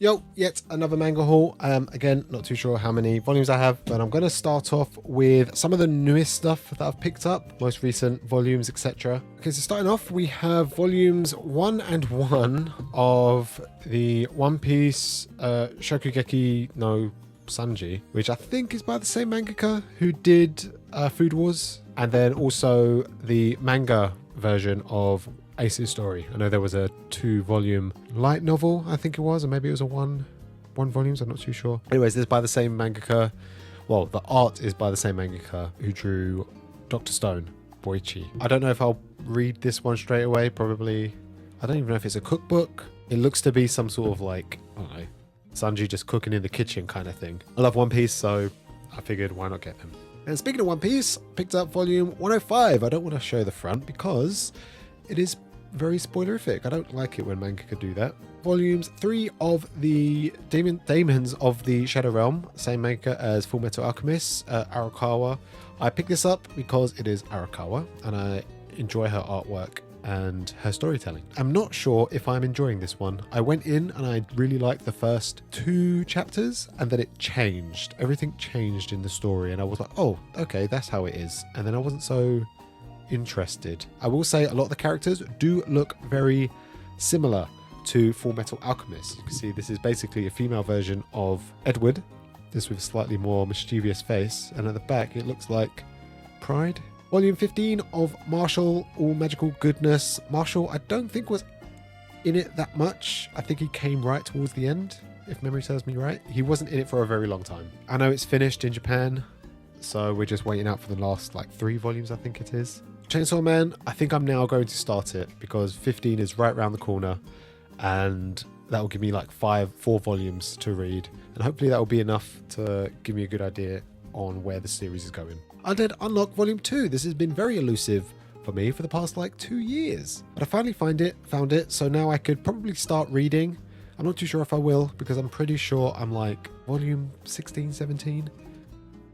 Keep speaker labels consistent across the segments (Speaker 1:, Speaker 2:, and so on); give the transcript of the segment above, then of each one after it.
Speaker 1: Yo, yet another manga haul. Again, not too sure how many volumes I have, but I'm going to start off with some of the newest stuff that I've picked up, most recent volumes, etc. Okay, so starting off, we have volumes 1 and 1 of the One Piece Shokugeki no Sanji, which I think is by the same mangaka who did Food Wars, and then also the manga version of Ace's story. I know there was a 2-volume light novel, I think it was, or maybe it was a one volumes, I'm not too sure. Anyways, this is by the same mangaka. Well, the art is by the same mangaka who drew Dr. Stone, Boichi. I don't know if I'll read this one straight away, probably. I don't even know if it's a cookbook. It looks to be some sort of like, I don't know, Sanji just cooking in the kitchen kind of thing. I love One Piece, so I figured why not get them. And speaking of One Piece, picked up volume 105. I don't want to show the front because it is very spoilerific. I don't like it when mangaka do that. Volumes 3 of the Daemons of the Shadow Realm, same mangaka as Full Metal Alchemist, Arakawa. I picked this up because it is Arakawa and I enjoy her artwork and her storytelling. I'm not sure if I'm enjoying this one. I went in and I really liked the first 2 chapters and then it changed. Everything changed in the story and I was like, oh, okay, that's how it is. And then I wasn't so interested. I will say a lot of the characters do look very similar to Full Metal Alchemist. You can see this is basically a female version of Edward, this with a slightly more mischievous face, and at the back it looks like Pride. Volume 15 of Marshall, All Magical Goodness. Marshall I don't think was in it that much. I think he came right towards the end, if memory serves me right. He wasn't in it for a very long time. I know it's finished in Japan, so we're just waiting out for the last like 3 volumes, I think it is. Chainsaw Man, I think I'm now going to start it because 15 is right around the corner and that will give me like 4 volumes to read, and hopefully that will be enough to give me a good idea on where the series is going. Undead Unlock Volume 2. This has been very elusive for me for the past like 2 years, but I finally found it, so now I could probably start reading. I'm not too sure if I will because I'm pretty sure I'm like volume 16, 17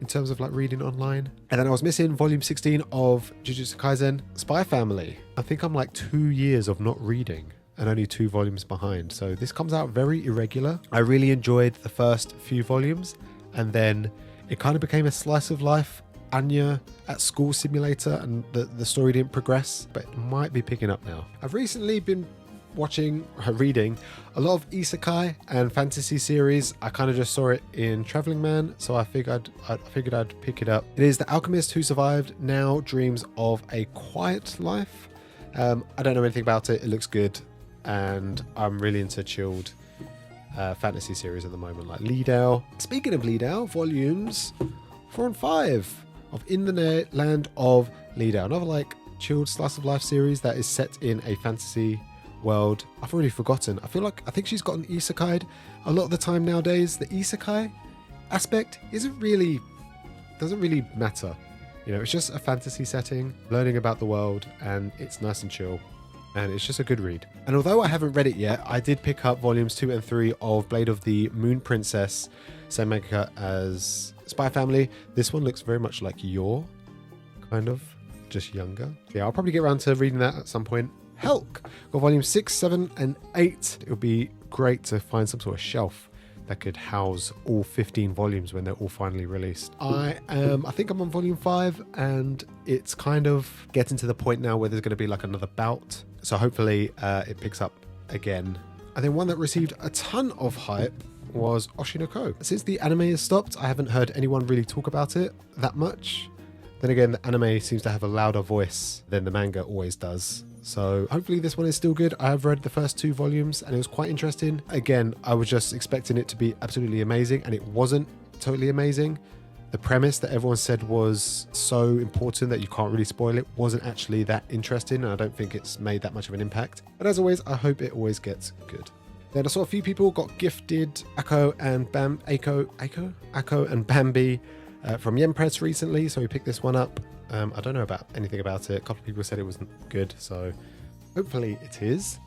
Speaker 1: in terms of like reading online. And then I was missing volume 16 of Jujutsu Kaisen Spy Family. I think I'm like 2 years of not reading and only 2 volumes behind. So this comes out very irregular. I really enjoyed the first few volumes and then it kind of became a slice of life Anya at school simulator and the story didn't progress, but it might be picking up now. I've recently been reading a lot of isekai and fantasy series. I kind of just saw it in Traveling Man, so I figured I'd pick it up. It is The Alchemist Who Survived Now Dreams of a Quiet Life. I don't know anything about it. It looks good, and I'm really into chilled fantasy series at the moment, like Liedao. Speaking of Liedao, volumes 4 and 5 of In the Land of Liedao, another like chilled slice of life series that is set in a fantasy world. I've already forgotten. I think she's gotten isekai'd a lot of the time nowadays. The isekai aspect doesn't really matter. You know, it's just a fantasy setting, learning about the world, and it's nice and chill. And it's just a good read. And although I haven't read it yet, I did pick up volumes 2 and 3 of Blade of the Moon Princess, same mangaka as Spy Family. This one looks very much like Your, kind of, just younger. Yeah, I'll probably get around to reading that at some point. Helk! Got volume 6, 7, and 8. It would be great to find some sort of shelf that could house all 15 volumes when they're all finally released. I think I'm on volume 5, and it's kind of getting to the point now where there's going to be like another bout. So hopefully it picks up again. And then one that received a ton of hype was Oshinoko. Since the anime has stopped, I haven't heard anyone really talk about it that much. Then again, the anime seems to have a louder voice than the manga always does. So hopefully this one is still good. I have read the first 2 volumes and it was quite interesting. Again, I was just expecting it to be absolutely amazing and it wasn't totally amazing. The premise that everyone said was so important that you can't really spoil it wasn't actually that interesting, and I don't think it's made that much of an impact. But as always, I hope it always gets good. Then I saw a few people got gifted Akko and Bambi from Yen Press recently, so we picked this one up. I don't know anything about it. A couple of people said it wasn't good, so hopefully it is.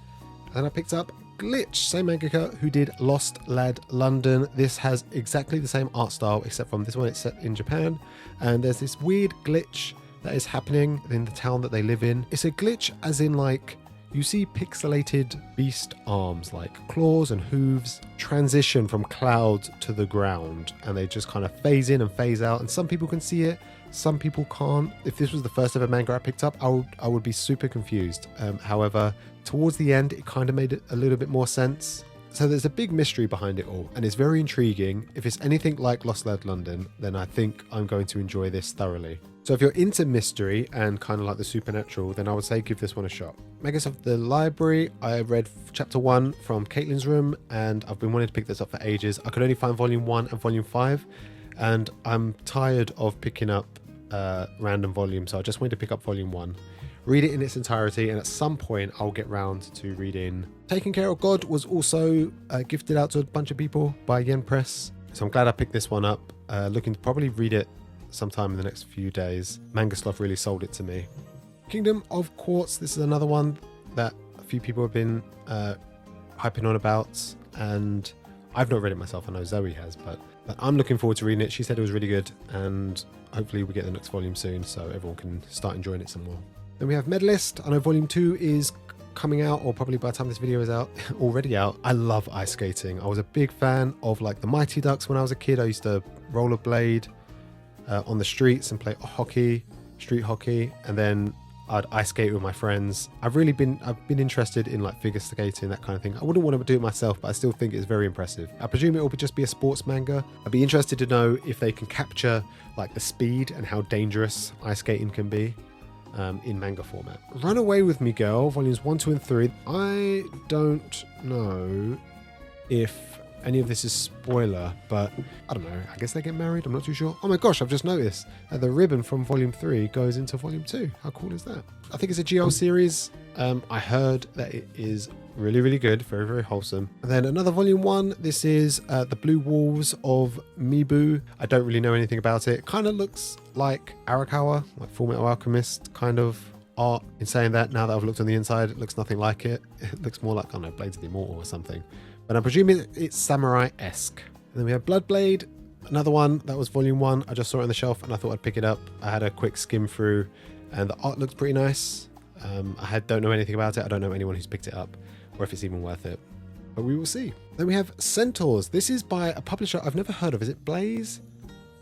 Speaker 1: And I picked up Glitch, same mangaka who did Lost Lad London. This has exactly the same art style, except from this one it's set in Japan, and there's this weird glitch that is happening in the town that they live in. It's a glitch as in like you see pixelated beast arms like claws and hooves transition from clouds to the ground, and they just kind of phase in and phase out, and some people can see it, some people can't. If this was the first ever manga I picked up, I would be super confused. However, towards the end it kind of made it a little bit more sense. So there's a big mystery behind it all, and it's very intriguing. If it's anything like Lost Lad London, then I think I'm going to enjoy this thoroughly. So if you're into mystery and kind of like the supernatural, then I would say give this one a shot. Mangas of the Library, I read chapter 1 from Caitlin's room, and I've been wanting to pick this up for ages. I could only find volume 1 and volume 5, and I'm tired of picking up random volumes, so I just wanted to pick up volume 1. Read it in its entirety, and at some point I'll get round to reading Taking Care of God. Was also gifted out to a bunch of people by Yen Press, so I'm glad I picked this one up. Looking to probably read it sometime in the next few days. Manga Sloth really sold it to me. Kingdom of Quartz, this is another one that a few people have been hyping on about, and I've not read it myself. I know Zoe has, but I'm looking forward to reading it. She said it was really good, and hopefully we get the next volume soon so everyone can start enjoying it some more. Then we have Medalist. I know volume 2 is coming out, or probably by the time this video is out, already out. I love ice skating. I was a big fan of like the Mighty Ducks when I was a kid. I used to rollerblade on the streets and play hockey, street hockey, and then I'd ice skate with my friends. I've been interested in like figure skating, that kind of thing. I wouldn't want to do it myself, but I still think it's very impressive. I presume it will just be a sports manga. I'd be interested to know if they can capture like the speed and how dangerous ice skating can be in manga format. Run Away With Me Girl, volumes 1, 2, and 3. I don't know if any of this is spoiler, but I don't know. I guess they get married. I'm not too sure. Oh my gosh, I've just noticed that the ribbon from volume 3 goes into volume 2. How cool is that? I think it's a GL series. I heard that it is really, really good. Very, very wholesome. And then another volume 1. This is The Blue Walls of Mibu. I don't really know anything about it. Kind of looks like Arakawa, like Full Metal Alchemist kind of art. In saying that, now that I've looked on the inside, it looks nothing like it. It looks more like, I don't know, Blades of the Immortal or something. But I'm presuming it's samurai-esque. And then we have Bloodblade, another one that was volume 1. I just saw it on the shelf and I thought I'd pick it up. I had a quick skim through and the art looks pretty nice. I don't know anything about it. I don't know anyone who's picked it up or if it's even worth it. But we will see. Then we have Centaurs. This is by a publisher I've never heard of. Is it Blaze?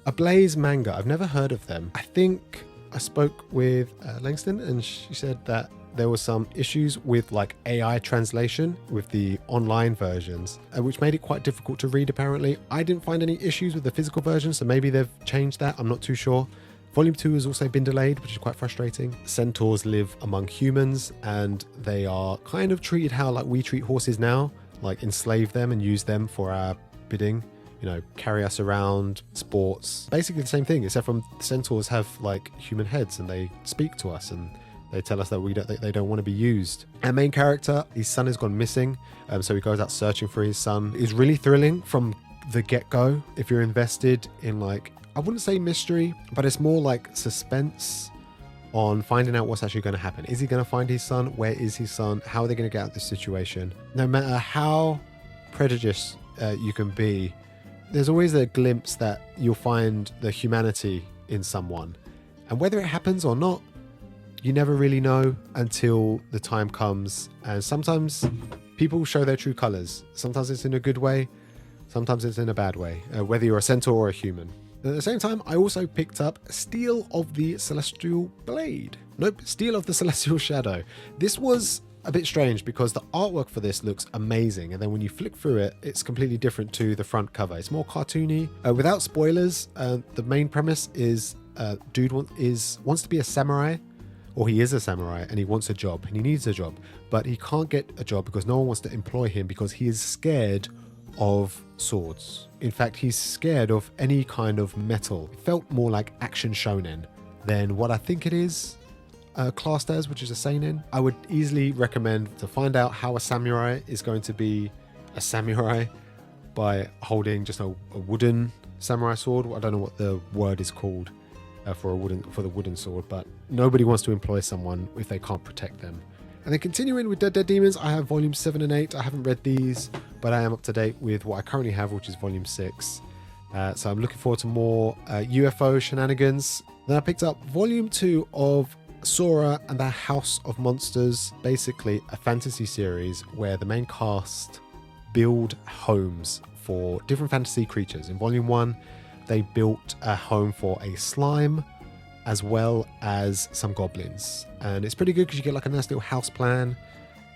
Speaker 1: A Blaze manga. I've never heard of them. I think I spoke with Langston and she said that there were some issues with like AI translation with the online versions, which made it quite difficult to read apparently. I didn't find any issues with the physical version, so maybe they've changed that. I'm not too sure. Volume 2 has also been delayed, which is quite frustrating. Centaurs live among humans and they are kind of treated how like we treat horses now, like enslave them and use them for our bidding. You know, carry us around, sports. Basically the same thing, except from centaurs have like human heads and they speak to us and they tell us that they don't want to be used. Our main character, his son has gone missing, so he goes out searching for his son. It's really thrilling from the get-go. If you're invested in like, I wouldn't say mystery, but it's more like suspense on finding out what's actually going to happen. Is he going to find his son? Where is his son? How are they going to get out of this situation? No matter how prejudiced you can be, there's always a glimpse that you'll find the humanity in someone. And whether it happens or not, you never really know until the time comes. And sometimes people show their true colors. Sometimes it's in a good way. Sometimes it's in a bad way, whether you're a centaur or a human. At the same time, I also picked up Steel of the Celestial Blade. Nope, Steel of the Celestial Shadow. This was a bit strange because the artwork for this looks amazing. And then when you flick through it, it's completely different to the front cover. It's more cartoony. Without spoilers, the main premise is dude wants to be a samurai. Or he is a samurai and he wants a job and he needs a job, but he can't get a job because no one wants to employ him because he is scared of swords. In fact, he's scared of any kind of metal. It felt more like action shonen than what I think it is classed as, which is a seinen. I would easily recommend to find out how a samurai is going to be a samurai by holding just a wooden samurai sword. I don't know what the word is called. For the wooden sword, but nobody wants to employ someone if they can't protect them. And then continuing with Dead Demons, I have volumes 7 and 8. I haven't read these, but I am up to date with what I currently have, which is volume 6. So I'm looking forward to more UFO shenanigans. Then I picked up volume 2 of Sora and the House of Monsters, basically a fantasy series where the main cast build homes for different fantasy creatures. In volume 1, they built a home for a slime as well as some goblins. And it's pretty good because you get like a nice little house plan.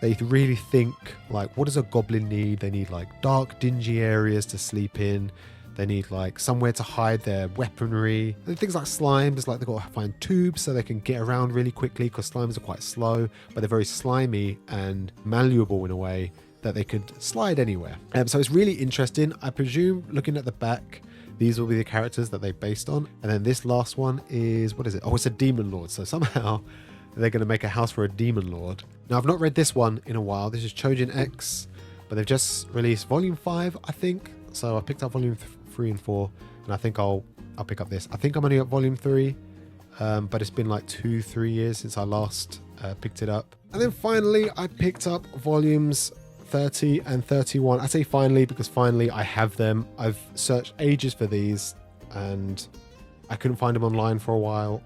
Speaker 1: They really think like, what does a goblin need? They need like dark, dingy areas to sleep in. They need like somewhere to hide their weaponry. And things like slimes, like they've got to find tubes so they can get around really quickly because slimes are quite slow, but they're very slimy and malleable in a way that they could slide anywhere. So it's really interesting. I presume looking at the back, these will be the characters that they based on. And then this last one is, what is it? Oh, it's a demon lord. So somehow they're going to make a house for a demon lord. Now, I've not read this one in a while. This is Chojin X, but they've just released volume 5, I think. So I picked up volume 3 and 4, and I think I'll pick up this. I think I'm only at volume 3, but it's been like 2-3 years since I last picked it up. And then finally, I picked up volumes 30 and 31. I say finally because finally I have them. I've searched ages for these and I couldn't find them online for a while,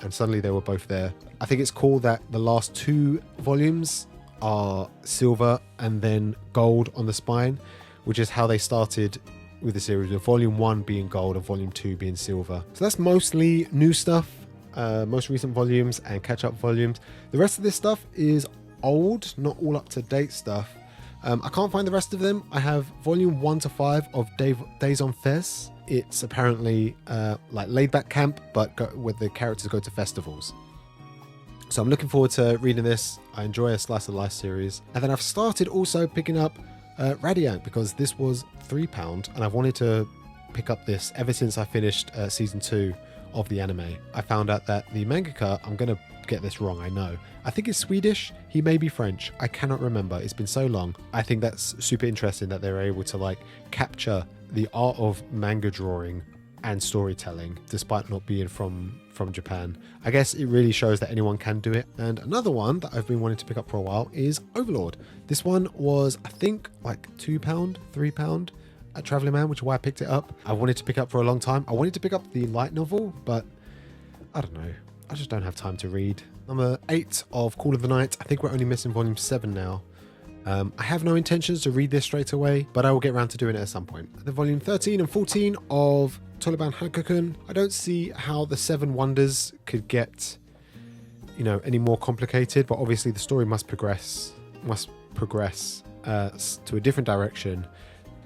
Speaker 1: and suddenly they were both there. I think it's cool that the last 2 volumes are silver and then gold on the spine, which is how they started with the series, with volume 1 being gold and volume 2 being silver. So that's mostly new stuff, most recent volumes and catch-up volumes. The rest of this stuff is old, not all up-to-date stuff. I can't find the rest of them. I have volume 1 to 5 of Days on Fez. It's apparently like laid-back camp, but where the characters go to festivals. So I'm looking forward to reading this. I enjoy a slice of life series. And then I've started also picking up Radiant because this was £3 and I've wanted to pick up this ever since I finished season 2 of the anime. I found out that the mangaka, I'm going to get this wrong, I know. I think it's Swedish. He may be French. I cannot remember. It's been so long. I think that's super interesting that they're able to like capture the art of manga drawing and storytelling despite not being from Japan. I guess it really shows that anyone can do it. And another one that I've been wanting to pick up for a while is Overlord. This one was, I think, like £2, £3 at Traveling Man, which is why I picked it up. I wanted to pick up for a long time. I wanted to pick up the light novel, but I don't know. I just don't have time to read. Number 8 of Call of the Night. I think we're only missing volume 7 now. I have no intentions to read this straight away, but I will get around to doing it at some point. The volume 13 and 14 of Taliban Hankokun. I don't see how the 7 Wonders could get, you know, any more complicated, but obviously the story must progress to a different direction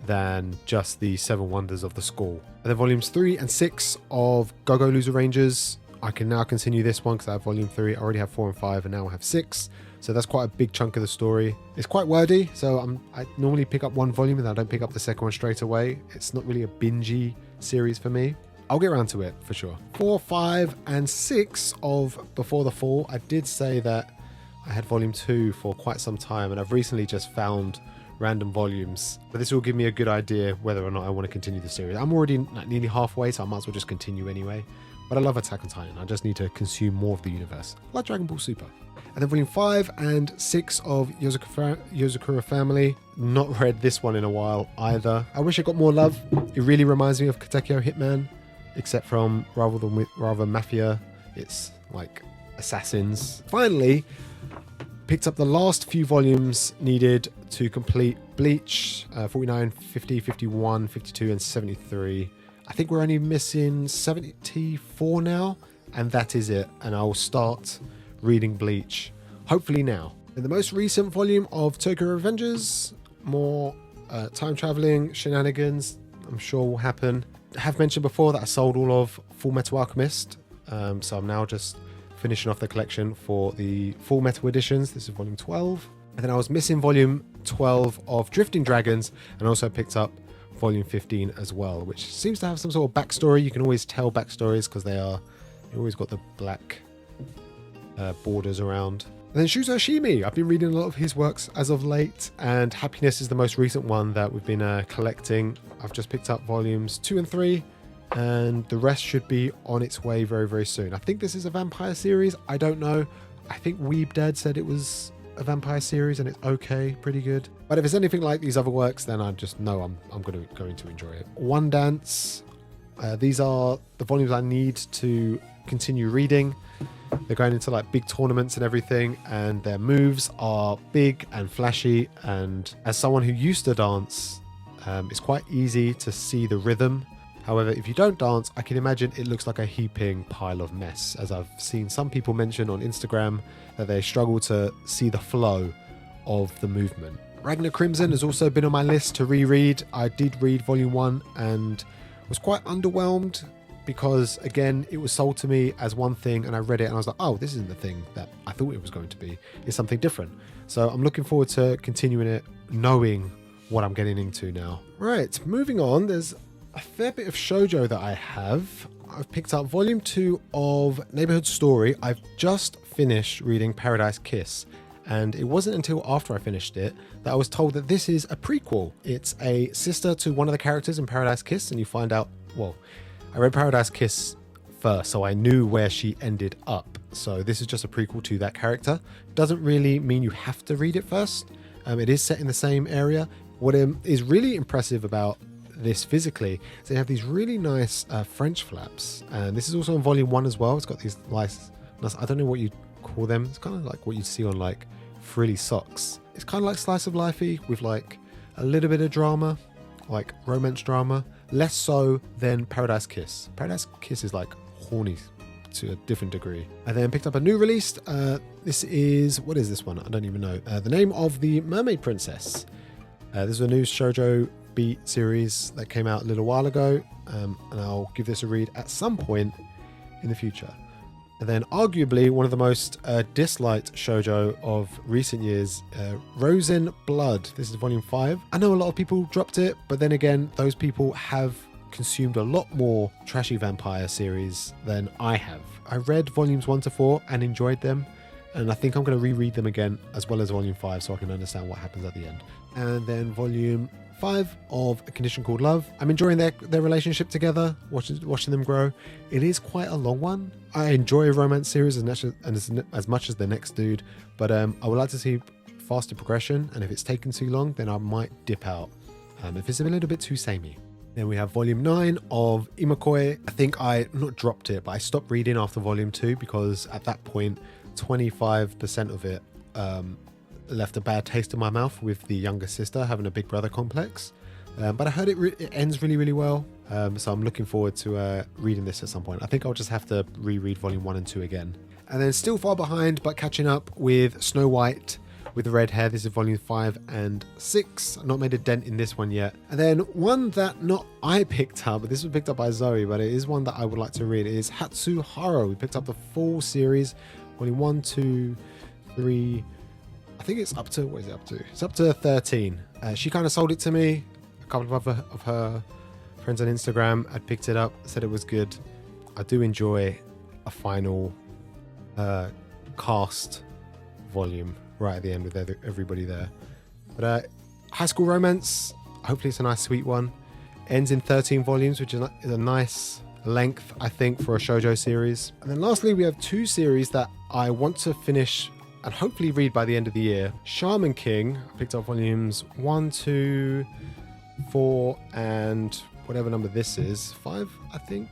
Speaker 1: than just the 7 Wonders of the school. And then volumes 3 and 6 of Go-Go Loser Rangers. I can now continue this one because I have volume 3. I already have 4 and 5 and now I have 6. So that's quite a big chunk of the story. It's quite wordy, so I normally pick up one volume and I don't pick up the second one straight away. It's not really a bingey series for me. I'll get around to it for sure. 4, 5 and 6 of Before the Fall. I did say that I had volume 2 for quite some time and I've recently just found random volumes, but this will give me a good idea whether or not I want to continue the series. I'm already nearly halfway, so I might as well just continue anyway. But I love Attack on Titan. I just need to consume more of the universe, like Dragon Ball Super. And then volume 5 and 6 of Yozakura Family. Not read this one in a while either. I wish it got more love. It really reminds me of Katekyo Hitman, except from rather Mafia. It's like assassins. Finally, picked up the last few volumes needed to complete Bleach, 49, 50, 51, 52, and 73. I think we're only missing 74 now, and that is it. And I'll start reading Bleach, hopefully now. In the most recent volume of Tokyo Revengers, more time traveling shenanigans, I'm sure will happen. I have mentioned before that I sold all of Full Metal Alchemist, so I'm now just finishing off the collection for the Full Metal editions. This is volume 12. And then I was missing volume 12 of Drifting Dragons, and also picked up volume 15 as well, which seems to have some sort of backstory. You can always tell backstories because they always got the black borders around. And then Shuzo Shimi, I've been reading a lot of his works as of late, and Happiness is the most recent one that we've been collecting. I've just picked up volumes 2 and 3, and the rest should be on its way very, very soon. I think this is a vampire series. I don't know. I think Weeb Dad said it was a vampire series and it's okay, pretty good. But if it's anything like these other works, then I just know I'm going to enjoy it. One Dance, These are the volumes I need to continue reading. They're going into like big tournaments and everything, and their moves are big and flashy. And as someone who used to dance, it's quite easy to see the rhythm. However, if you don't dance, I can imagine it looks like a heaping pile of mess, as I've seen some people mention on Instagram that they struggle to see the flow of the movement. Ragnar Crimson has also been on my list to reread. I did read volume 1 and was quite underwhelmed because, again, it was sold to me as one thing and I read it and I was like, oh, this isn't the thing that I thought it was going to be. It's something different. So I'm looking forward to continuing it, knowing what I'm getting into now. Right, moving on. There's a fair bit of shoujo that I have. I've picked up volume 2 of Neighborhood Story. I've just finished reading Paradise Kiss. And it wasn't until after I finished it that I was told that this is a prequel. It's a sister to one of the characters in Paradise Kiss, and you find out, well, I read Paradise Kiss first, so I knew where she ended up. So this is just a prequel to that character. Doesn't really mean you have to read it first. It is set in the same area. What is really impressive about this physically is they have these really nice French flaps. And this is also in volume 1 as well. It's got these nice, I don't know what you call them. It's kind of like what you see on like frilly socks. It's kind of like slice of lifey with like a little bit of drama, like romance drama, less so than Paradise Kiss. Paradise Kiss is like horny to a different degree. I then picked up a new release. This is, what is this one? I don't even know. The Name of the Mermaid Princess. This is a new shoujo beat series that came out a little while ago, and I'll give this a read at some point in the future. And then arguably one of the most disliked shoujo of recent years, Rosen Blood. This is volume 5. I know a lot of people dropped it, but then again, those people have consumed a lot more trashy vampire series than I have. I read volumes 1 to 4 and enjoyed them, and I think I'm going to reread them again as well as volume 5 so I can understand what happens at the end. And then volume 5 of A Condition Called Love. I'm enjoying their relationship together, watching them grow. It is quite a long one. I enjoy a romance series as much as the next dude, but I would like to see faster progression, and if it's taken too long, then I might dip out if it's a little bit too samey. Then we have volume 9 of Imakoi. I think I not dropped it, but I stopped reading after volume 2 because at that point 25% of it left a bad taste in my mouth with the younger sister having a big brother complex, but I heard it ends really well, so I'm looking forward to reading this at some point. I think I'll just have to reread volume 1 and 2 again. And then still far behind but catching up with Snow White with the red hair. This is volume 5 and 6. I've not made a dent in this one yet. And then one that not I picked up, but this was picked up by Zoe, but it is one that I would like to read, is Hatsuhara. We picked up the full series, volume 1, 2, 3, I think it's up to, what is it up to? It's up to 13. She kind of sold it to me. A couple of her friends on Instagram had picked it up, said it was good. I do enjoy a final cast volume right at the end with everybody there. But high school romance, hopefully it's a nice sweet one. Ends in 13 volumes, which is a nice length, I think, for a shoujo series. And then lastly, we have 2 series that I want to finish and hopefully read by the end of the year. Shaman King, I picked up volumes 1, 2, 4, and whatever number this is, 5, I think.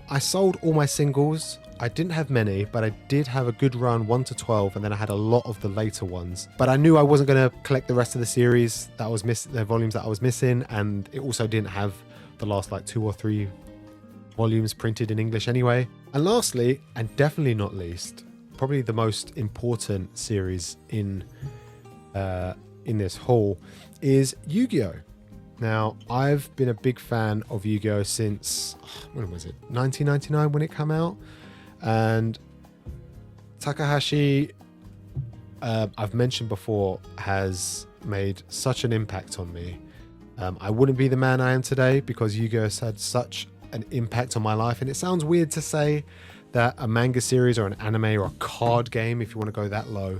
Speaker 1: I sold all my singles. I didn't have many, but I did have a good run 1 to 12, and then I had a lot of the later ones. But I knew I wasn't going to collect the rest of the series that I was the volumes that I was missing, and it also didn't have the last like 2 or 3 volumes printed in English anyway. And lastly, and definitely not least, probably the most important series in this haul is Yu-Gi-Oh! Now, I've been a big fan of Yu-Gi-Oh! Since, when was it? 1999 when it came out. And Takahashi, I've mentioned before, has made such an impact on me. I wouldn't be the man I am today because Yu-Gi-Oh! Has had such an impact on my life. And it sounds weird to say that a manga series or an anime or a card game, if you want to go that low,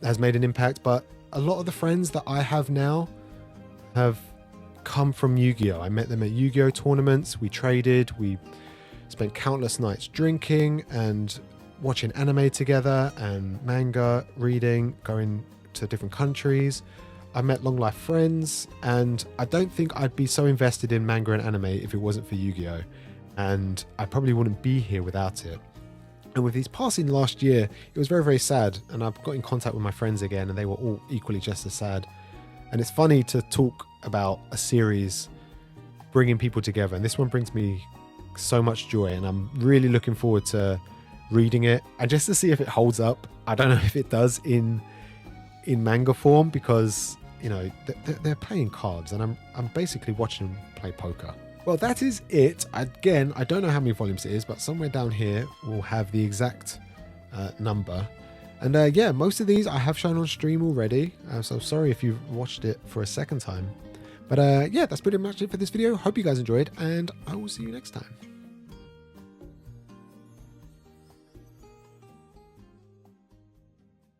Speaker 1: has made an impact. But a lot of the friends that I have now have come from Yu-Gi-Oh! I met them at Yu-Gi-Oh! Tournaments. We traded. We spent countless nights drinking and watching anime together and manga reading, going to different countries. I've met long life friends, and I don't think I'd be so invested in manga and anime if it wasn't for Yu-Gi-Oh! And I probably wouldn't be here without it. And with his passing last year, it was very, very sad. And I've got in contact with my friends again, and they were all equally just as sad. And it's funny to talk about a series bringing people together. And this one brings me so much joy. And I'm really looking forward to reading it. And just to see if it holds up. I don't know if it does in manga form, because, you know, they're playing cards. And I'm basically watching them play poker. Well, that is it. Again, I don't know how many volumes it is, but somewhere down here we'll have the exact number. And yeah, most of these I have shown on stream already, so sorry if you've watched it for a second time. But yeah, that's pretty much it for this video. Hope you guys enjoyed, and I will see you next time.